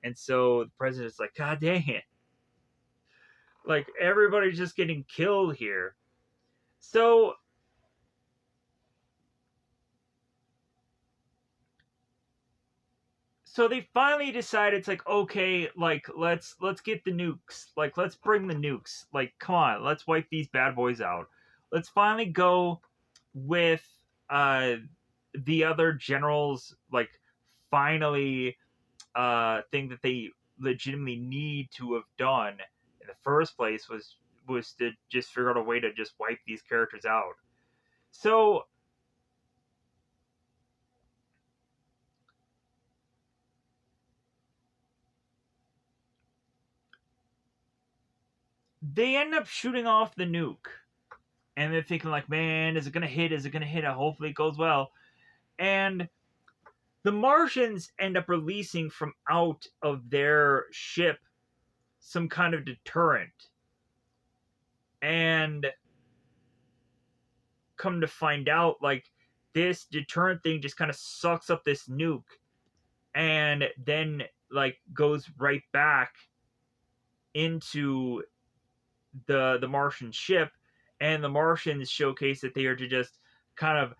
and so the president's like, god dang it, like everybody's just getting killed here. So they finally decide, it's like, okay, like let's get the nukes, like let's bring the nukes, like come on, let's wipe these bad boys out. Let's finally go with the other generals, like finally thing that they legitimately need to have done in the first place was to just figure out a way to just wipe these characters out. So they end up shooting off the nuke, and they're thinking like, man, is it gonna hit, is it gonna hit, hopefully it goes well. And the Martians end up releasing from out of their ship some kind of deterrent, and come to find out, like this deterrent thing just kind of sucks up this nuke, and then like goes right back into the Martian ship, and the Martians showcase that they are to just kind of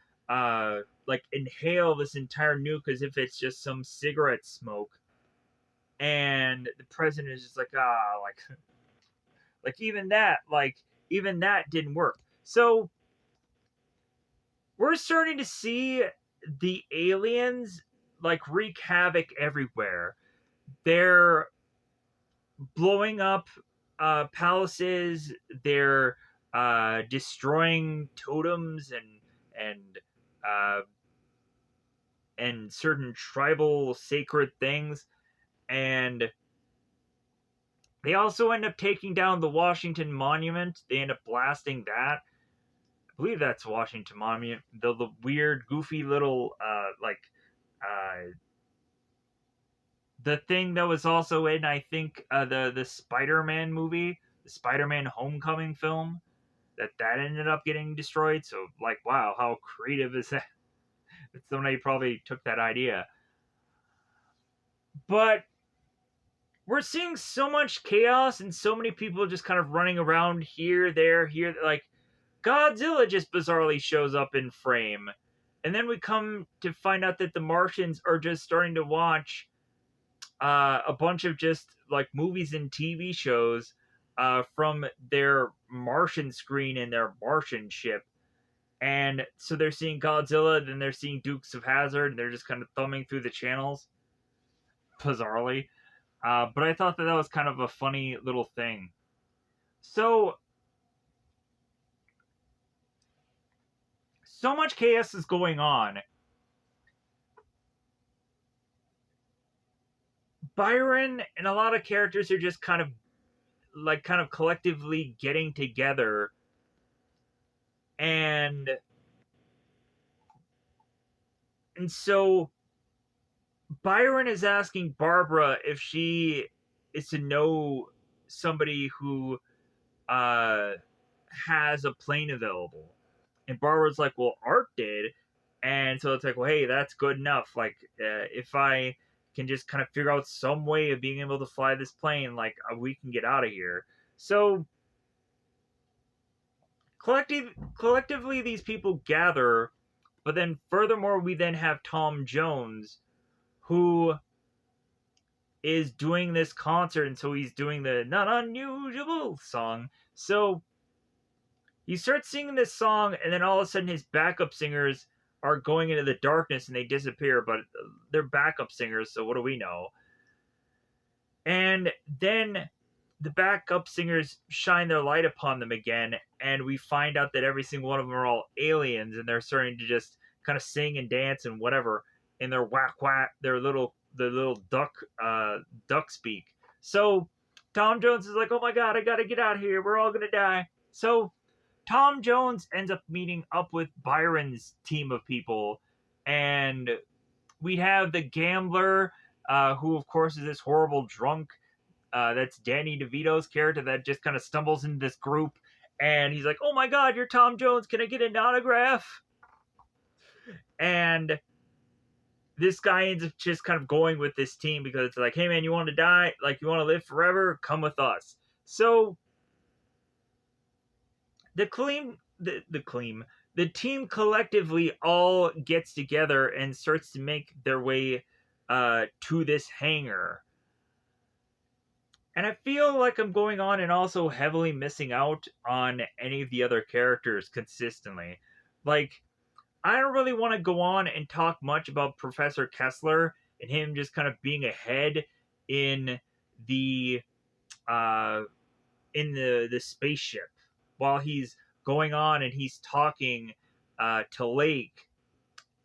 like inhale this entire nuke as if it's just some cigarette smoke, and the president is just like, like even that didn't work. So we're starting to see the aliens like wreak havoc everywhere. They're blowing up palaces. They're destroying totems uh, and certain tribal sacred things, and they also end up taking down the Washington Monument. They end up blasting that. believe that's Washington Monument. The weird, goofy little uh, the thing that was also in, I think, the Spider-Man movie, the Spider-Man Homecoming film, that ended up getting destroyed. So like, wow, how creative is that? Somebody probably took that idea. But we're seeing so much chaos and so many people just kind of running around here, there, here. Like Godzilla just bizarrely shows up in frame, and then we come to find out that the Martians are just starting to watch a bunch of just like movies and TV shows from their Martian screen in their Martian ship. And so they're seeing Godzilla, then they're seeing Dukes of Hazzard, and they're just kind of thumbing through the channels, bizarrely. But I thought that that was kind of a funny little thing. So, so much chaos is going on. Byron and a lot of characters are just kind of collectively getting together, and so Byron is asking Barbara if she is to know somebody who uh, has a plane available. And Barbara's like, well, Art did. And so it's like, well, hey, that's good enough. Like, if I can just kind of figure out some way of being able to fly this plane, like, we can get out of here. So, collectively, these people gather. But then, furthermore, we then have Tom Jones, who is doing this concert, and so he's doing the Not Unusual song. So he starts singing this song, and then all of a sudden his backup singers are going into the darkness and they disappear, but they're backup singers, so what do we know? And then the backup singers shine their light upon them again, and we find out that every single one of them are all aliens, and they're starting to just kind of sing and dance and whatever in their whack whack, the little duck speak. So Tom Jones is like, "Oh my god, I gotta get out of here. We're all gonna die." So Tom Jones ends up meeting up with Byron's team of people, and we have the gambler, who of course is this horrible drunk. That's Danny DeVito's character that just kind of stumbles into this group, and he's like, "Oh my God, you're Tom Jones. Can I get an autograph?" And this guy ends up just kind of going with this team because it's like, "Hey man, you want to die? Like you want to live forever? Come with us." So the team collectively all gets together and starts to make their way to this hangar. And I feel like I'm going on and also heavily missing out on any of the other characters consistently. Like, I don't really want to go on and talk much about Professor Kessler and him just kind of being ahead in the uh, the spaceship while he's going on and he's talking to Lake,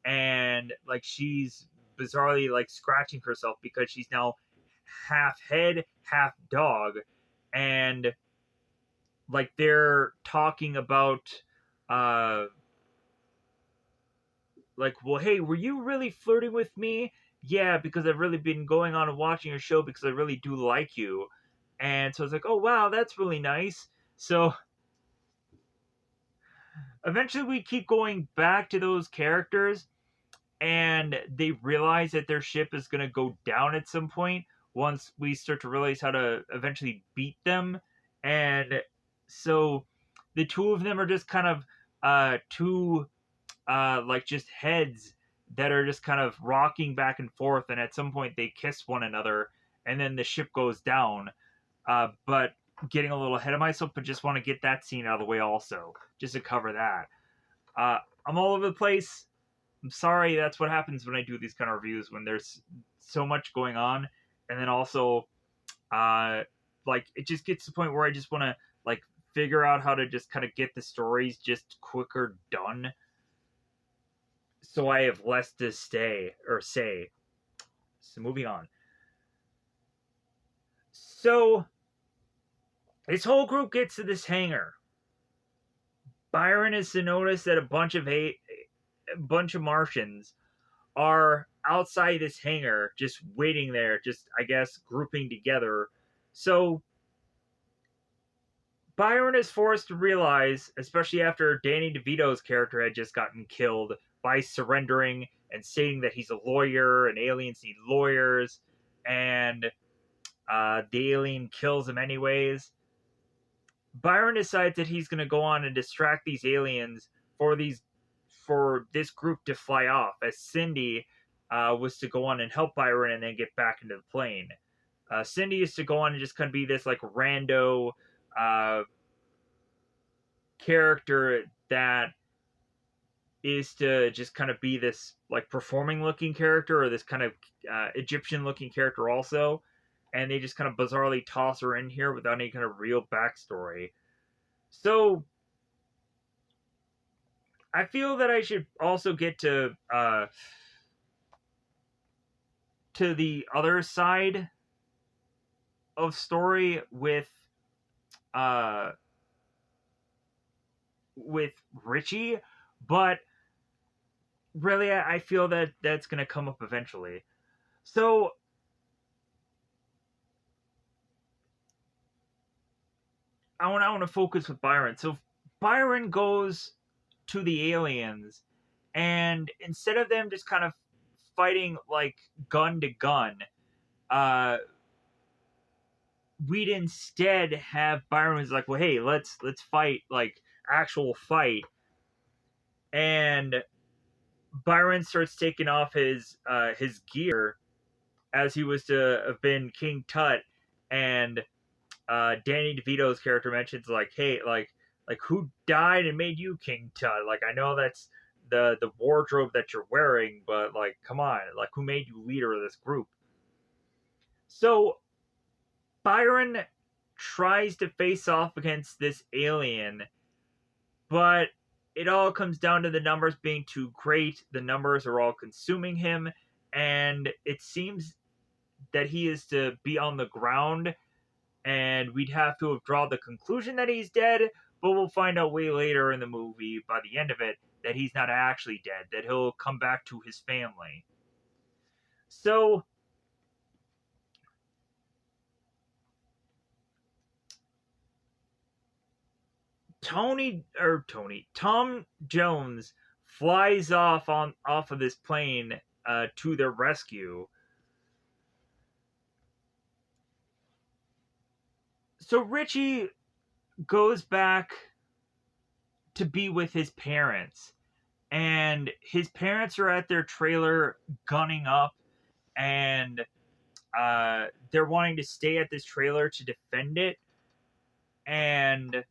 and like she's bizarrely like scratching herself because she's now half head, half dog, and like they're talking about uh like, well, hey, were you really flirting with me? Yeah, because I've really been going on and watching your show because I really do like you. And so it's like, oh wow, that's really nice. So eventually we keep going back to those characters, and they realize that their ship is going to go down at some point once we start to realize how to eventually beat them. And so the two of them are just kind of two like just heads that are just kind of rocking back and forth, and at some point they kiss one another, and then the ship goes down. But getting a little ahead of myself, but just want to get that scene out of the way also, just to cover that. I'm all over the place. I'm sorry, that's what happens when I do these kind of reviews, when there's so much going on, and then also uh like it just gets to the point where I just want to like figure out how to just kind of get the stories just quicker done, so I have less to say. So moving on. So this whole group gets to this hangar. Byron is to notice that a bunch of Martians are outside this hangar, just waiting there, just I guess grouping together. So Byron is forced to realize, especially after Danny DeVito's character had just gotten killed by surrendering and stating that he's a lawyer and aliens need lawyers, and the alien kills him anyways. Byron decides that he's going to go on and distract these aliens for this group to fly off, as Cindy was to go on and help Byron and then get back into the plane. Cindy is to go on and just kind of be this like rando uh, character that is to just kind of be this like performing looking character or this kind of Egyptian looking character also. And they just kind of bizarrely toss her in here without any kind of real backstory. So I feel that I should also get to the other side of story uh with Richie, but really I feel that that's going to come up eventually. So I want to focus with Byron. So Byron goes to the aliens, and instead of them just kind of fighting like gun to gun, uh, we'd instead have Byron was like, well, hey, let's fight like actual fight, and Byron starts taking off his gear as he was to have been King Tut, and Danny DeVito's character mentions like, hey, like who died and made you King Tut? Like I know that's the wardrobe that you're wearing, but like come on, like who made you leader of this group? So Byron tries to face off against this alien, but it all comes down to the numbers being too great. The numbers are all consuming him, and it seems that he is to be on the ground, and we'd have to have drawn the conclusion that he's dead, but we'll find out way later in the movie, by the end of it, that he's not actually dead, that he'll come back to his family. So, Tom Jones flies off of this plane to their rescue. So Richie goes back to be with his parents, and his parents are at their trailer gunning up, and they're wanting to stay at this trailer to defend it, and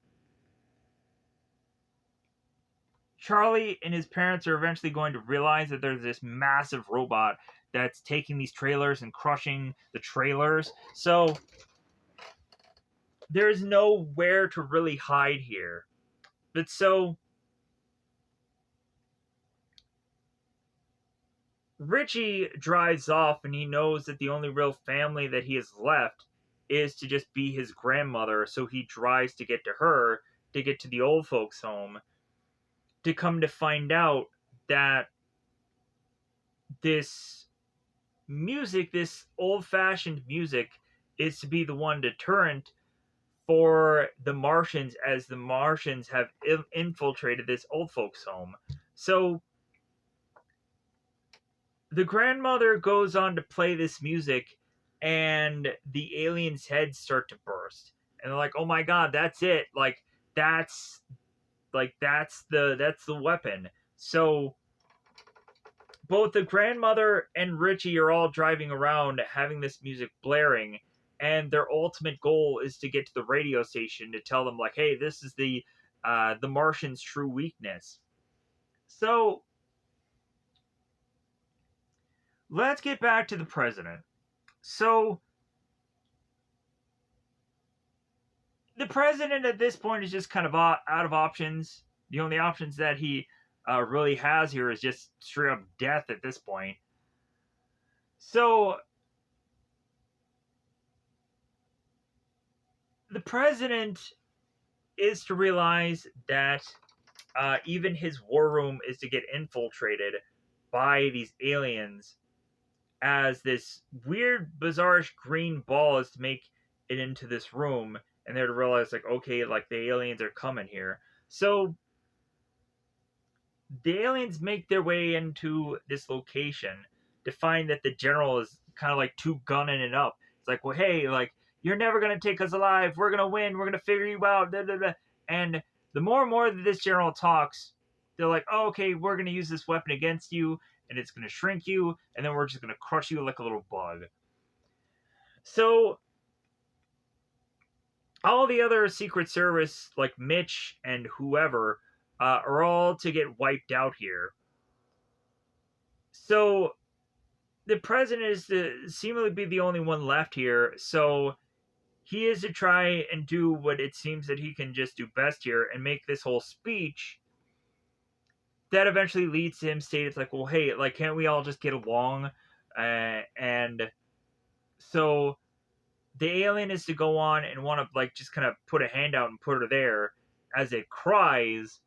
Charlie and his parents are eventually going to realize that there's this massive robot that's taking these trailers and crushing the trailers. So there's nowhere to really hide here. But so Richie drives off and he knows that the only real family that he has left is to just be his grandmother. So he drives to get to her, to get to the old folks' home, to come to find out that this music, this old fashioned music, is to be the one deterrent for the Martians as the Martians have infiltrated this old folks' home. So the grandmother goes on to play this music, and the aliens' heads start to burst. And they're like, oh my god, that's it. That's that's the weapon. So both the grandmother and Richie are all driving around having this music blaring, and their ultimate goal is to get to the radio station to tell them like, hey, this is the Martian's true weakness. So let's get back to the president. So the president at this point is just kind of out of options. The only options that he really has here is just straight up death at this point. So the president is to realize that even his war room is to get infiltrated by these aliens, as this weird, bizarre green ball is to make it into this room, and they're to realize, like, okay, like, the aliens are coming here. So the aliens make their way into this location to find that the general is kind of like two gunning it up. It's like, well, hey, like, you're never gonna take us alive. We're gonna win. We're gonna figure you out. Da, da, da. And the more and more that this general talks, they're like, oh, okay, we're gonna use this weapon against you, and it's gonna shrink you, and then we're just gonna crush you like a little bug. So all the other Secret Service, like Mitch and whoever, are all to get wiped out here. So the president is to seemingly be the only one left here. So he is to try and do what it seems that he can just do best here and make this whole speech that eventually leads to him stating, it's like, well, hey, like, can't we all just get along? And so the alien is to go on and want to, like, just kind of put a hand out and put her there as it cries,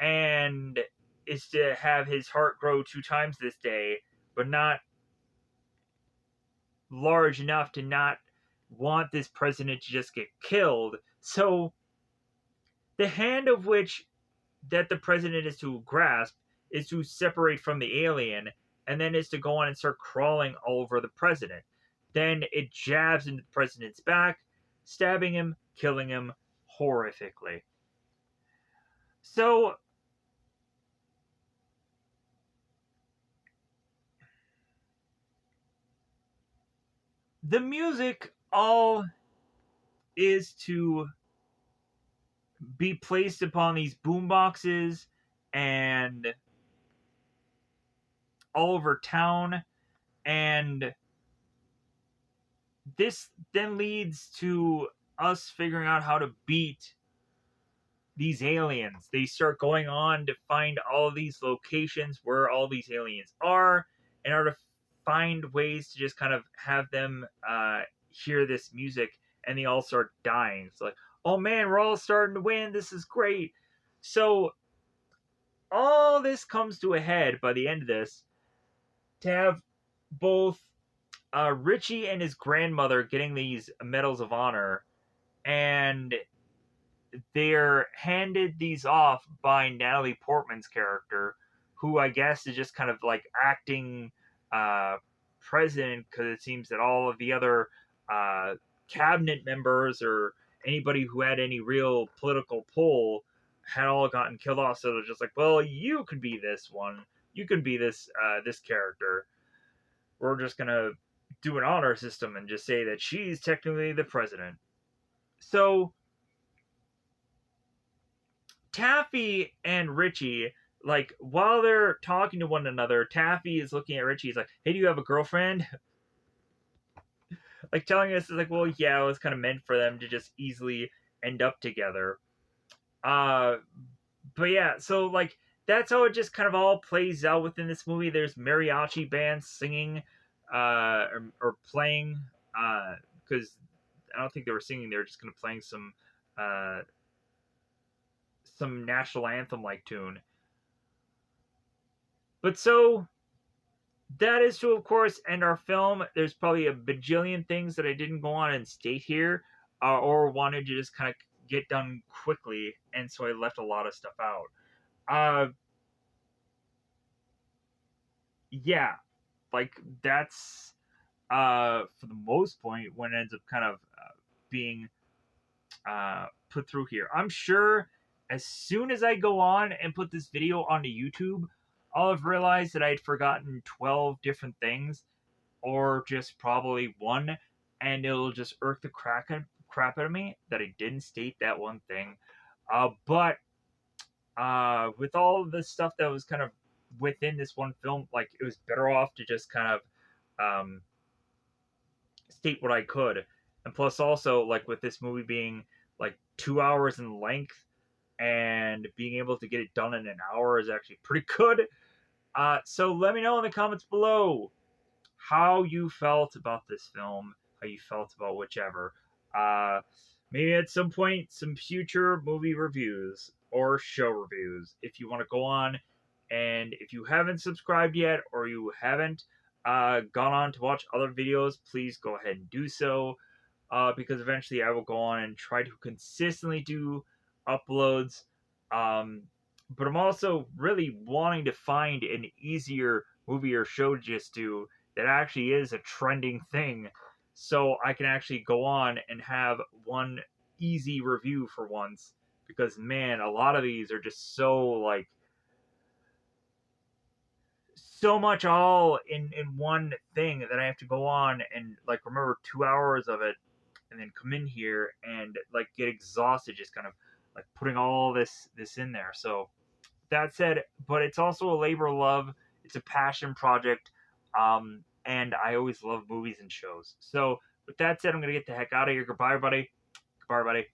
and is to have his heart grow 2 times this day, but not large enough to not want this president to just get killed. So the hand of which that the president is to grasp is to separate from the alien, and then is to go on and start crawling all over the president. Then it jabs into the president's back, stabbing him, killing him horrifically. So the music all is to be placed upon these boom boxes and all over town, and this then leads to us figuring out how to beat these aliens. They start going on to find all of these locations where all these aliens are, in order to find ways to just kind of have them hear this music, and they all start dying. It's like, oh man, we're all starting to win. This is great. So all this comes to a head by the end of this, to have both Richie and his grandmother getting these medals of honor, and they're handed these off by Natalie Portman's character, who I guess is just kind of like acting uh, president, because it seems that all of the other uh, cabinet members or anybody who had any real political pull had all gotten killed off. So they're just like, well, you could be this one, you can be this character. We're just gonna do an honor system and just say that she's technically the president. So Taffy and Richie, like, while they're talking to one another, Taffy is looking at Richie. He's like, "Hey, do you have a girlfriend?" Like, telling us, is like, well, yeah, it was kind of meant for them to just easily end up together. Uh, but yeah, so like that's how it just kind of all plays out within this movie. There's mariachi bands singing, or playing, because I don't think they were singing; they were just kind of playing uh, some national anthem like tune. But so that is to, of course, end our film. There's probably a bajillion things that I didn't go on and state here, or wanted to just kind of get done quickly, and so I left a lot of stuff out. Uh, yeah, like that's for the most point when it ends up kind of being put through here. I'm sure as soon as I go on and put this video onto YouTube, I'll have realized that I had forgotten 12 different things, or just probably one, and it'll just irk the crap out of me that I didn't state that one thing. But with all of the stuff that was kind of within this one film, like, it was better off to just kind of um, state what I could. And plus, also, like, with this movie being like 2 hours in length, and being able to get it done in an hour is actually pretty good. So let me know in the comments below how you felt about this film, how you felt about whichever. Uh, Maybe at some point, some future movie reviews. or show reviews. If you want to go on, and if you haven't subscribed yet, or you haven't gone on to watch other videos, please go ahead and do so, because eventually I will go on and try to consistently do uploads. Um, but I'm also really wanting to find an easier movie or show to just do that actually is a trending thing, so I can actually go on and have one easy review for once. Because man, a lot of these are just so like so much all in one thing that I have to go on and like remember 2 hours of it, and then come in here and like get exhausted just kind of like putting all this in there. So that said, but it's also a labor of love. It's a passion project, and I always love movies and shows. So with that said, I'm gonna get the heck out of here. Goodbye, everybody. Goodbye, everybody.